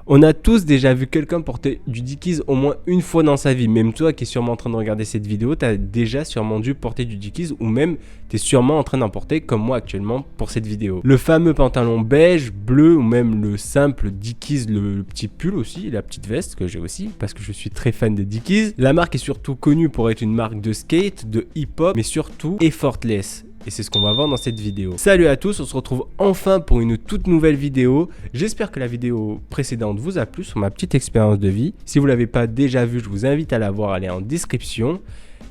On a tous déjà vu quelqu'un porter du Dickies au moins une fois dans sa vie. Même toi qui es sûrement en train de regarder cette vidéo, tu as déjà sûrement dû porter du Dickies ou même tu es sûrement en train d'en porter comme moi actuellement pour cette vidéo. Le fameux pantalon beige, bleu ou même le simple Dickies, le petit pull aussi, la petite veste que j'ai aussi parce que je suis très fan des Dickies. La marque est surtout connue pour être une marque de skate, de hip-hop mais surtout effortless. Et c'est ce qu'on va voir dans cette vidéo. Salut à tous, on se retrouve enfin pour une toute nouvelle vidéo. J'espère que la vidéo précédente vous a plu sur ma petite expérience de vie. Si vous ne l'avez pas déjà vue, je vous invite à la voir, elle est en description.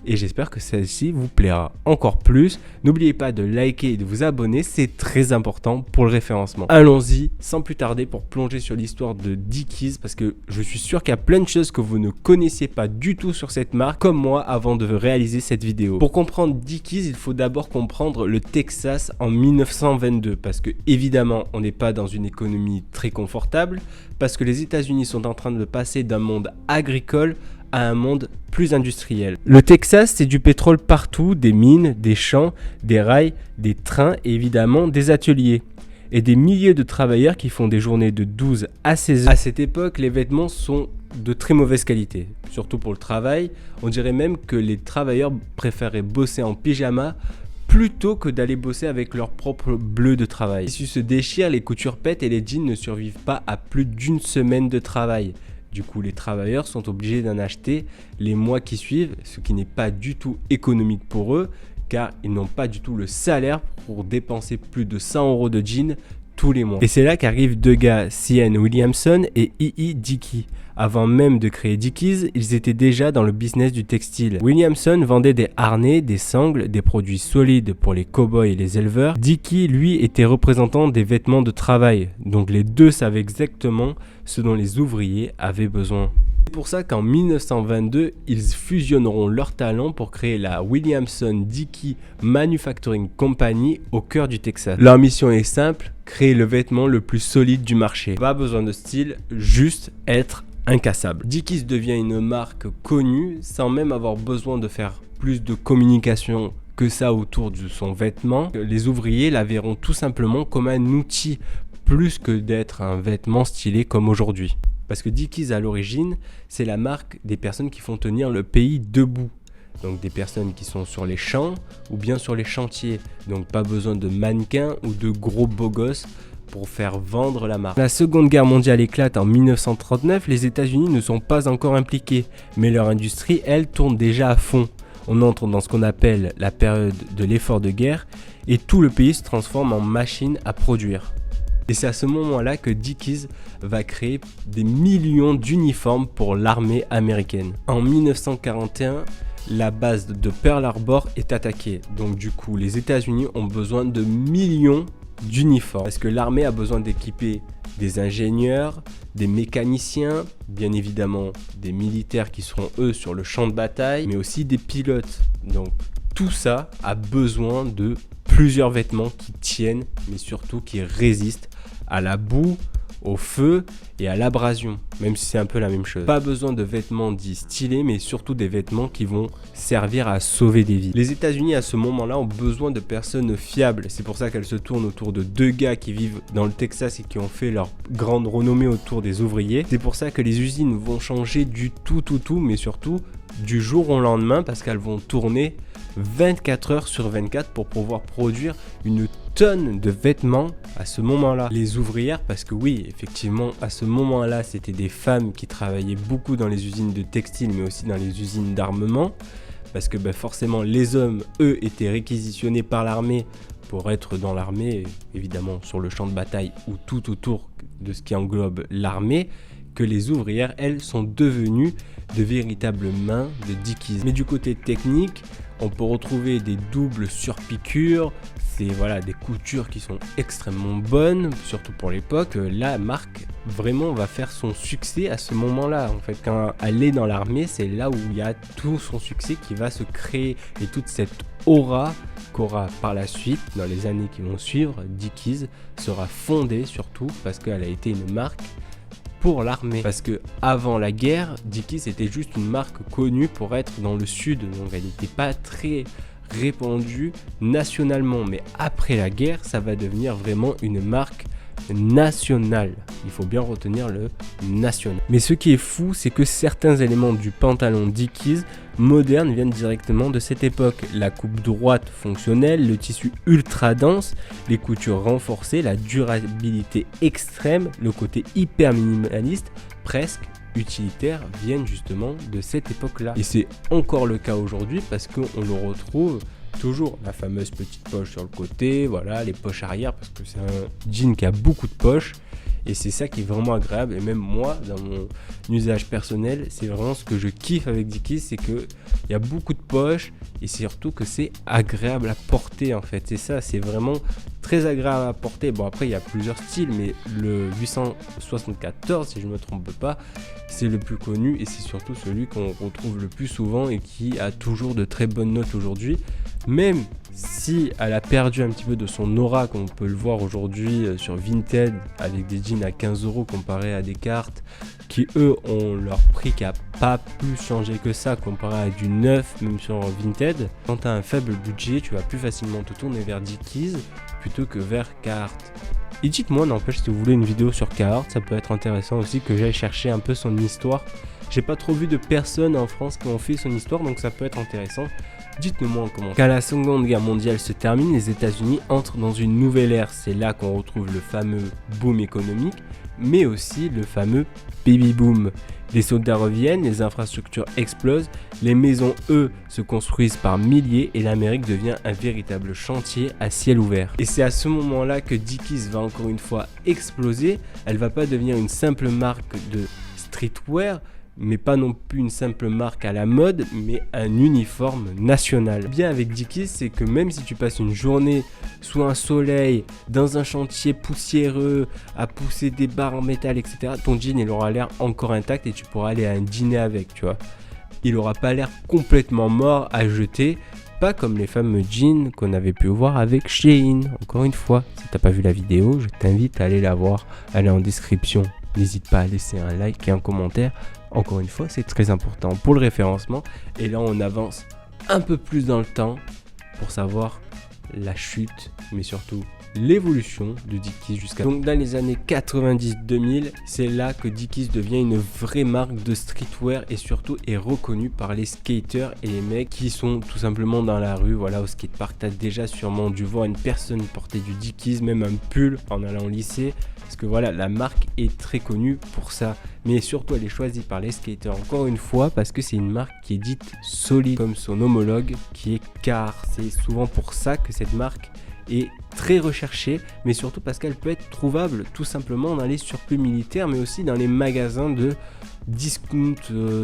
Et j'espère que celle-ci vous plaira encore plus. N'oubliez pas de liker et de vous abonner, c'est très important pour le référencement. Allons-y, sans plus tarder, pour plonger sur l'histoire de Dickies, parce que je suis sûr qu'il y a plein de choses que vous ne connaissiez pas du tout sur cette marque, comme moi, avant de réaliser cette vidéo. Pour comprendre Dickies, il faut d'abord comprendre le Texas en 1922, parce que évidemment, on n'est pas dans une économie très confortable, parce que les États-Unis sont en train de passer d'un monde agricole à un monde plus industriel. Le Texas, c'est du pétrole partout, des mines, des champs, des rails, des trains et évidemment des ateliers. Et des milliers de travailleurs qui font des journées de 12 à 16 heures. À cette époque, les vêtements sont de très mauvaise qualité, surtout pour le travail. On dirait même que les travailleurs préféraient bosser en pyjama plutôt que d'aller bosser avec leur propre bleu de travail. Les tissus se déchirent, les coutures pètent et les jeans ne survivent pas à plus d'une semaine de travail. Du coup, les travailleurs sont obligés d'en acheter les mois qui suivent, ce qui n'est pas du tout économique pour eux, car ils n'ont pas du tout le salaire pour dépenser plus de 100 € de jeans tous les mois. Et c'est là qu'arrivent deux gars, C.N. Williamson et E.E. Dickey. Avant même de créer Dickies, ils étaient déjà dans le business du textile. Williamson vendait des harnais, des sangles, des produits solides pour les cow-boys et les éleveurs. Dickey, lui, était représentant des vêtements de travail. Donc les deux savaient exactement ce dont les ouvriers avaient besoin. C'est pour ça qu'en 1922, ils fusionneront leurs talents pour créer la Williamson-Dickey Manufacturing Company au cœur du Texas. Leur mission est simple, créer le vêtement le plus solide du marché. Pas besoin de style, juste être incassable. Dickies devient une marque connue sans même avoir besoin de faire plus de communication que ça autour de son vêtement. Les ouvriers la verront tout simplement comme un outil plus que d'être un vêtement stylé comme aujourd'hui. Parce que Dickies à l'origine, c'est la marque des personnes qui font tenir le pays debout. Donc des personnes qui sont sur les champs ou bien sur les chantiers. Donc pas besoin de mannequins ou de gros beaux gosses pour faire vendre la marque. La Seconde Guerre mondiale éclate en 1939, les États-Unis ne sont pas encore impliqués, mais leur industrie, elle, tourne déjà à fond. On entre dans ce qu'on appelle la période de l'effort de guerre et tout le pays se transforme en machine à produire. Et c'est à ce moment-là que Dickies va créer des millions d'uniformes pour l'armée américaine. En 1941, la base de Pearl Harbor est attaquée. Donc du coup, les États-Unis ont besoin de millions d'uniformes. Parce que l'armée a besoin d'équiper des ingénieurs, des mécaniciens, bien évidemment des militaires qui seront eux sur le champ de bataille, mais aussi des pilotes. Donc tout ça a besoin de plusieurs vêtements qui tiennent, mais surtout qui résistent à la boue, au feu et à l'abrasion, même si c'est un peu la même chose. Pas besoin de vêtements dits stylés, mais surtout des vêtements qui vont servir à sauver des vies. Les États-Unis à ce moment-là ont besoin de personnes fiables. C'est pour ça qu'elles se tournent autour de deux gars qui vivent dans le Texas et qui ont fait leur grande renommée autour des ouvriers. C'est pour ça que les usines vont changer du tout, mais surtout du jour au lendemain parce qu'elles vont tourner 24 heures sur 24 pour pouvoir produire une tonne de vêtements à ce moment-là. Les ouvrières, parce que oui, effectivement, à ce moment-là, c'était des femmes qui travaillaient beaucoup dans les usines de textile, mais aussi dans les usines d'armement, parce que forcément, les hommes, eux, étaient réquisitionnés par l'armée pour être dans l'armée, évidemment sur le champ de bataille ou tout autour de ce qui englobe l'armée, que les ouvrières, elles, sont devenues de véritables mains de Dickies. Mais du côté technique, on peut retrouver des doubles surpiqûres, c'est des coutures qui sont extrêmement bonnes, surtout pour l'époque. La marque vraiment va faire son succès à ce moment-là. En fait, quand elle est dans l'armée, c'est là où il y a tout son succès qui va se créer et toute cette aura qu'aura par la suite, dans les années qui vont suivre, Dickies sera fondée surtout parce qu'elle a été une marque pour l'armée. Parce que avant la guerre, Dickies était juste une marque connue pour être dans le sud, donc elle n'était pas très répandue nationalement. Mais après la guerre, ça va devenir vraiment une marque national. Il faut bien retenir le national. Mais ce qui est fou, c'est que certains éléments du pantalon Dickies moderne viennent directement de cette époque. La coupe droite fonctionnelle, le tissu ultra dense, les coutures renforcées, la durabilité extrême, le côté hyper minimaliste, presque utilitaire, viennent justement de cette époque-là. Et c'est encore le cas aujourd'hui parce qu'on le retrouve toujours, la fameuse petite poche sur le côté, voilà, les poches arrière, parce que c'est un jean qui a beaucoup de poches. Et c'est ça qui est vraiment agréable. Et même moi, dans mon usage personnel, c'est vraiment ce que je kiffe avec Dickies, c'est qu'il y a beaucoup de poches et surtout que c'est agréable à porter en fait. C'est ça, c'est vraiment très agréable à porter. Bon, après, il y a plusieurs styles, mais le 874, si je ne me trompe pas, c'est le plus connu et c'est surtout celui qu'on retrouve le plus souvent et qui a toujours de très bonnes notes aujourd'hui. Même si elle a perdu un petit peu de son aura, comme on peut le voir aujourd'hui sur Vinted, avec des jeans à 15 € comparé à des cartes qui eux ont leur prix qui n'a pas plus changé que ça comparé à du neuf, même sur Vinted. Quand tu as un faible budget, tu vas plus facilement te tourner vers Dickies plutôt que vers Carhartt. Et dites-moi, n'empêche, si vous voulez une vidéo sur Carhartt, ça peut être intéressant aussi que j'aille chercher un peu son histoire. J'ai pas trop vu de personnes en France qui ont fait son histoire, donc ça peut être intéressant. Dites-le moi en commentaire. Quand la Seconde Guerre mondiale se termine, les États-Unis entrent dans une nouvelle ère. C'est là qu'on retrouve le fameux boom économique, mais aussi le fameux baby boom. Les soldats reviennent, les infrastructures explosent, les maisons, eux, se construisent par milliers et l'Amérique devient un véritable chantier à ciel ouvert. Et c'est à ce moment-là que Dickies va encore une fois exploser. Elle va pas devenir une simple marque de streetwear, mais pas non plus une simple marque à la mode, mais un uniforme national. Bien avec Dickies, c'est que même si tu passes une journée sous un soleil, dans un chantier poussiéreux, à pousser des barres en métal, etc., ton jean il aura l'air encore intact et tu pourras aller à un dîner avec, tu vois. Il aura pas l'air complètement mort à jeter, pas comme les fameux jeans qu'on avait pu voir avec Shein. Encore une fois, si t'as pas vu la vidéo, je t'invite à aller la voir, elle est en description. N'hésite pas à laisser un like et un commentaire. Encore une fois, c'est très important pour le référencement. Et là, on avance un peu plus dans le temps pour savoir la chute, mais surtout l'évolution de Dickies jusqu'à... Donc dans les années 90-2000, c'est là que Dickies devient une vraie marque de streetwear et surtout est reconnue par les skaters et les mecs qui sont tout simplement dans la rue. Voilà, au skatepark, tu as déjà sûrement dû voir une personne porter du Dickies, même un pull en allant au lycée. Parce que voilà, la marque est très connue pour ça. Mais surtout, elle est choisie par les skaters, encore une fois, parce que c'est une marque qui est dite solide, comme son homologue, qui est Carhartt. C'est souvent pour ça que cette marque est très recherchée, mais surtout parce qu'elle peut être trouvable tout simplement dans les surplus militaires, mais aussi dans les magasins de discount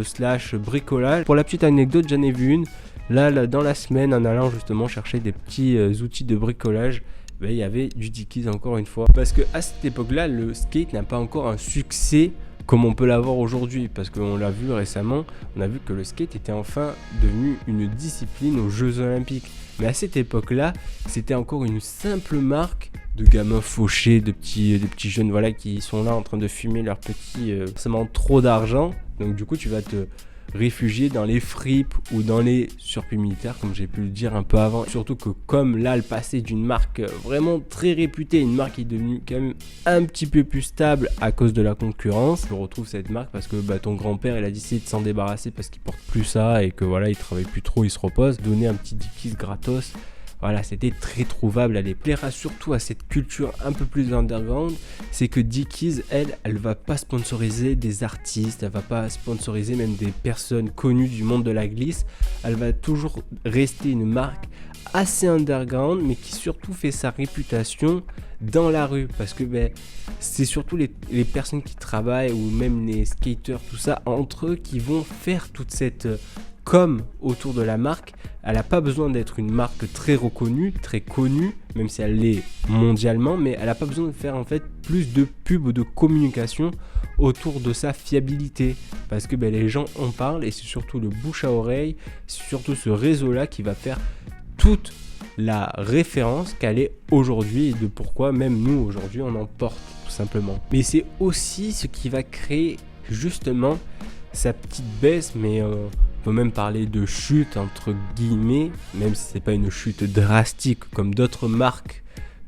slash bricolage. Pour la petite anecdote, j'en ai vu une, là, dans la semaine, en allant justement chercher des petits outils de bricolage. Ben, il y avait du Dickies encore une fois. Parce qu'à cette époque-là, le skate n'a pas encore un succès comme on peut l'avoir aujourd'hui. Parce qu'on l'a vu récemment, on a vu que le skate était enfin devenu une discipline aux Jeux Olympiques. Mais à cette époque-là, c'était encore une simple marque de gamins fauchés, de petits jeunes voilà, qui sont là en train de fumer leur petit forcément trop d'argent. Donc du coup, tu vas te réfugiés dans les fripes ou dans les surplus militaires, comme j'ai pu le dire un peu avant. Surtout que comme là, le passé d'une marque vraiment très réputée, une marque qui est devenue quand même un petit peu plus stable à cause de la concurrence. Je retrouve cette marque parce que ton grand-père il a décidé de s'en débarrasser parce qu'il porte plus ça et que voilà, il travaille plus trop, il se repose. Donner un petit Dickies gratos. Voilà, c'était très trouvable à l'époque. Plaira surtout à cette culture un peu plus underground, c'est que Dickies, elle va pas sponsoriser des artistes, elle va pas sponsoriser même des personnes connues du monde de la glisse. Elle va toujours rester une marque assez underground, mais qui surtout fait sa réputation dans la rue, parce que c'est surtout les personnes qui travaillent ou même les skaters, tout ça, entre eux qui vont faire toute cette com autour de la marque. Elle n'a pas besoin d'être une marque très reconnue, très connue, même si elle l'est mondialement, mais elle n'a pas besoin de faire en fait plus de pub ou de communication autour de sa fiabilité, parce que les gens en parlent et c'est surtout le bouche à oreille, c'est surtout ce réseau-là qui va faire toute la référence qu'elle est aujourd'hui et de pourquoi même nous aujourd'hui on en porte tout simplement. Mais c'est aussi ce qui va créer justement sa petite baisse, mais on peut même parler de chute entre guillemets, même si c'est pas une chute drastique comme d'autres marques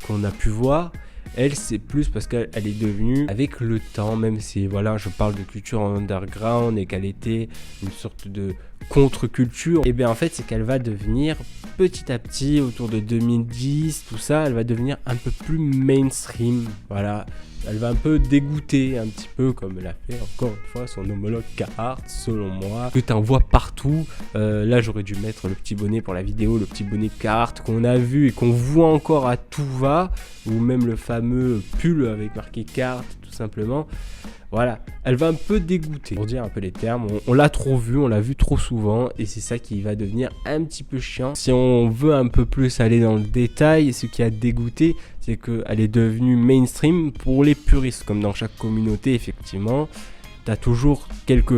qu'on a pu voir. Elle, c'est plus parce qu'elle est devenue, avec le temps, même si voilà, je parle de culture underground et qu'elle était une sorte de contre-culture, et bien en fait, c'est qu'elle va devenir petit à petit, autour de 2010, tout ça, elle va devenir un peu plus mainstream. Voilà. Elle va un peu dégoûter, un petit peu comme elle a fait encore une fois son homologue Carhartt, selon moi, que tu en vois partout. Là, j'aurais dû mettre le petit bonnet pour la vidéo, le petit bonnet Carhartt qu'on a vu et qu'on voit encore à tout va, ou même le fameux pull avec marqué Carhartt, tout simplement. Voilà, elle va un peu dégoûter, pour dire un peu les termes. On l'a trop vu, on l'a vu trop souvent, et c'est ça qui va devenir un petit peu chiant. Si on veut un peu plus aller dans le détail, ce qui a dégoûté, c'est qu'elle est devenue mainstream pour les puristes, comme dans chaque communauté, effectivement. T'as toujours quelques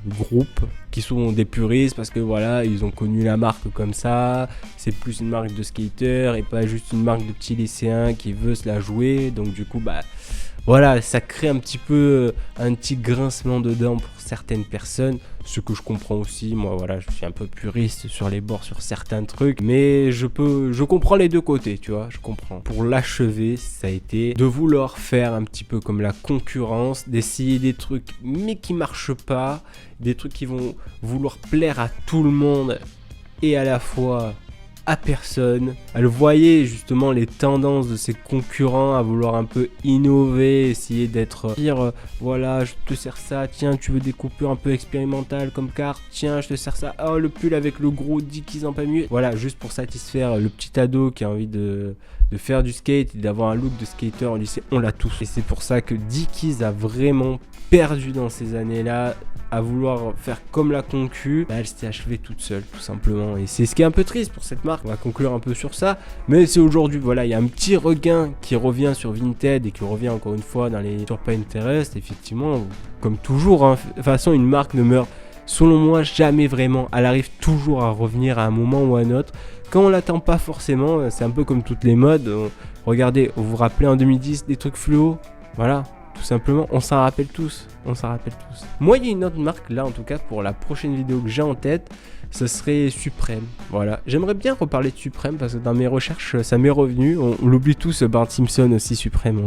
groupes qui sont des puristes parce que voilà, ils ont connu la marque comme ça, c'est plus une marque de skater et pas juste une marque de petits lycéens qui veut se la jouer, donc du coup, voilà, ça crée un petit peu un petit grincement de dents pour certaines personnes, ce que je comprends aussi. Moi, voilà, je suis un peu puriste sur les bords sur certains trucs, mais je comprends les deux côtés, tu vois, je comprends. Pour l'achever, ça a été de vouloir faire un petit peu comme la concurrence, d'essayer des trucs mais qui marchent pas, des trucs qui vont vouloir plaire à tout le monde et à la fois à personne. Elle voyait justement les tendances de ses concurrents à vouloir un peu innover, essayer d'être pire. Voilà, je te sers ça, tiens, tu veux des coupures un peu expérimentales comme carte, tiens, je te sers ça. Oh, le pull avec le gros Dickies en palmier. Voilà, juste pour satisfaire le petit ado qui a envie de faire du skate et d'avoir un look de skater au lycée, on l'a tous. Et c'est pour ça que Dickies a vraiment perdu dans ces années-là, à vouloir faire comme la concu, elle s'est achevée toute seule, tout simplement. Et c'est ce qui est un peu triste pour cette marque. On va conclure un peu sur ça, mais c'est aujourd'hui, voilà, il y a un petit regain qui revient sur Vinted et qui revient encore une fois sur Pinterest. Effectivement, comme toujours, hein. De toute façon, une marque ne meurt, selon moi, jamais vraiment. Elle arrive toujours à revenir à un moment ou à un autre. Quand on l'attend pas forcément, c'est un peu comme toutes les modes. Regardez, vous vous rappelez en 2010 des trucs fluo, voilà. Tout simplement, on s'en rappelle tous. Moi, il y a une autre marque là, en tout cas, pour la prochaine vidéo que j'ai en tête, ce serait Supreme. Voilà, j'aimerais bien reparler de Supreme parce que dans mes recherches, ça m'est revenu. On l'oublie tous, Bart Simpson aussi, Supreme,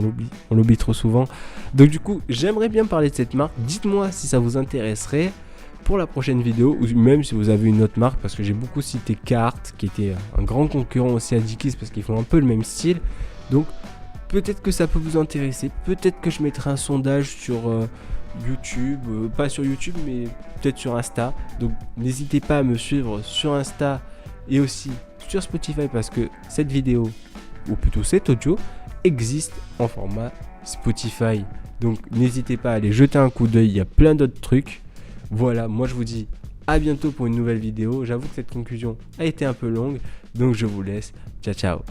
on l'oublie trop souvent. Donc du coup, j'aimerais bien parler de cette marque. Dites-moi si ça vous intéresserait pour la prochaine vidéo, ou même si vous avez une autre marque, parce que j'ai beaucoup cité Carhartt, qui était un grand concurrent aussi à Dickies, parce qu'ils font un peu le même style. Donc peut-être que ça peut vous intéresser, peut-être que je mettrai un sondage sur YouTube, pas sur YouTube mais peut-être sur Insta. Donc n'hésitez pas à me suivre sur Insta et aussi sur Spotify parce que cette vidéo, ou plutôt cet audio, existe en format Spotify. Donc n'hésitez pas à aller jeter un coup d'œil, il y a plein d'autres trucs. Voilà, moi je vous dis à bientôt pour une nouvelle vidéo. J'avoue que cette conclusion a été un peu longue, donc je vous laisse. Ciao ciao.